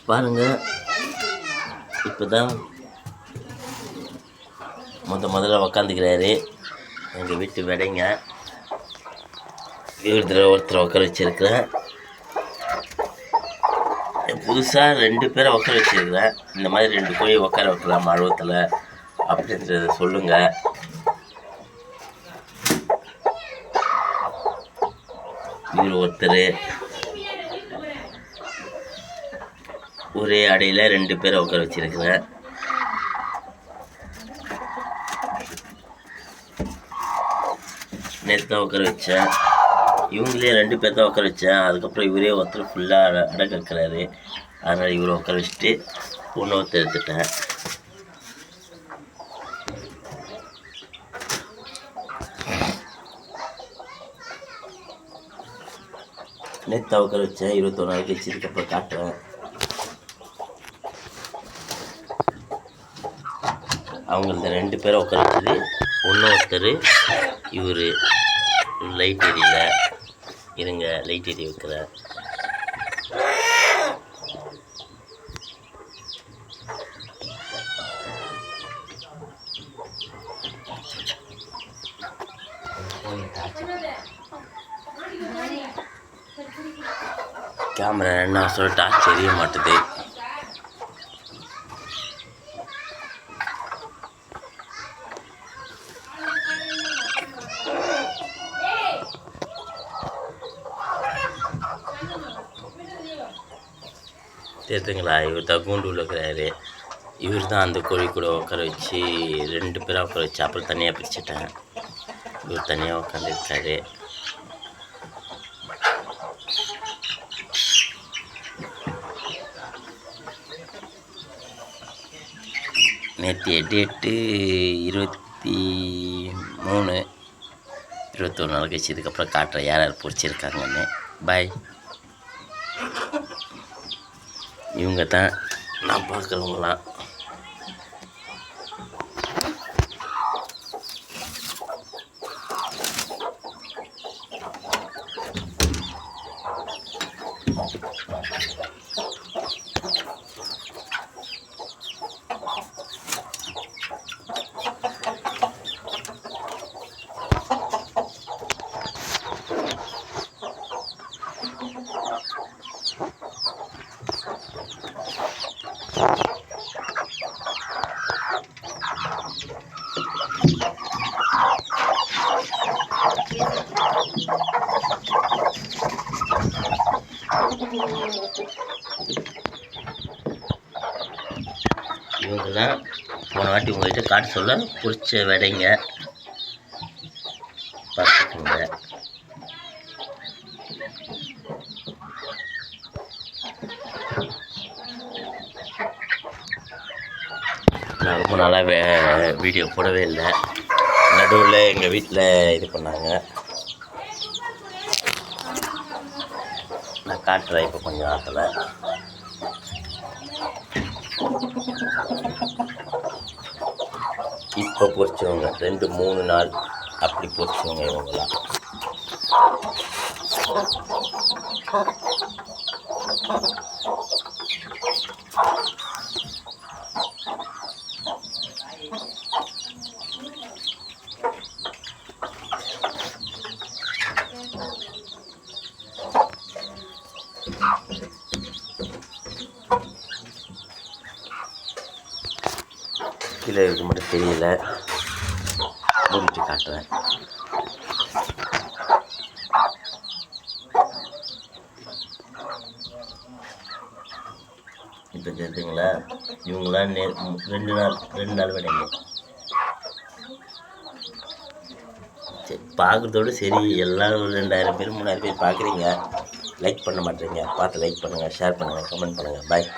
பாருங்கள். இப்போ தான் முதல்ல உக்காந்துக்கிறாரு எங்கள் வீட்டு விடைங்க. ஒருத்தரை உட்கார வச்சுருக்கிறேன். புதுசாக 2 பேரை உட்கார வச்சுருக்கிறேன். இந்த மாதிரி 2 கோழி உட்கார வைக்கலாம் அழுவத்தில் அப்படின்றத சொல்லுங்கள். இவர் ஒருத்தர் ஒரே அடையில் 2 பேரை உட்கார வச்சுருக்கிறேன். நேற்று தான் உட்கார வச்சேன். இவங்களே 2 பேர் தான் உட்கார வச்சேன். அதுக்கப்புறம் இவரே ஒருத்தர் ஃபுல்லாக அடை கற்கிறாரு. அதனால் இவரை உட்கார வச்சுட்டு ஒருத்தர் எடுத்துட்டேன். நேற்று உட்கார வச்சேன். 21 நாளைக்கு வச்சு இதுக்கப்புறம் காட்டுறேன். அவங்கள 2 பேரை உட்கார வச்சது ஒருத்தர் இவர் லைட் எரியல. இருங்க, லைட் எரிய வைக்கிறேன். கேமரா என்ன சொல்ல டார்ச் எரிய மாட்டுது. தெரியுதுங்களா? இவர் தான் கூண்டு இருக்கிறாரு. இவர் தான் அந்த கோழி கூட உட்கார வச்சு 2 பேரை உட்கார வச்சு அப்புறம் தனியாக பிரிச்சுட்டேன். இவர் தனியாக உட்காந்துருக்காரு. நேற்று டேட்டு 23 21 நாள் கழிச்சு இதுக்கப்புறம் காட்டுறேன் யார் யார் பிடிச்சிருக்காங்கன்னு. பாய். இவங்க தான் நான் பார்க்குறவங்களாம். இவங்க தான் போன வாட்டி உங்கள்கிட்ட காட்ட சொல்ல பிடிச்ச விடைங்க. பார்த்துக்கோங்க. நான் ரொம்ப நாளாக வீடியோ போடவே இல்லை. நடுவில் எங்கள் வீட்டில் இது பண்ணாங்க. நான் காட்டுறேன் இப்போ கொஞ்சம் நேரத்தில். இப்போ பொறிச்சவங்க 2-3 நாள் அப்படி பொறிச்சவங்க இவங்களாம். கீழே இருக்க மட்டும் தெரியல, மூடிட்டு காட்டுறேன். இப்போ தெரிஞ்சுங்களா? இவங்களாம் 2 நாள் விடைங்க. சரி, பார்க்குறதோடு சரி. எல்லோரும் 2000 பேர் 3000 பேர் பார்க்குறீங்க, லைக் பண்ண மாட்டேறீங்க. பார்த்து லைக் பண்ணுங்கள், ஷேர் பண்ணுங்கள், கமெண்ட் பண்ணுங்கள். பாய்.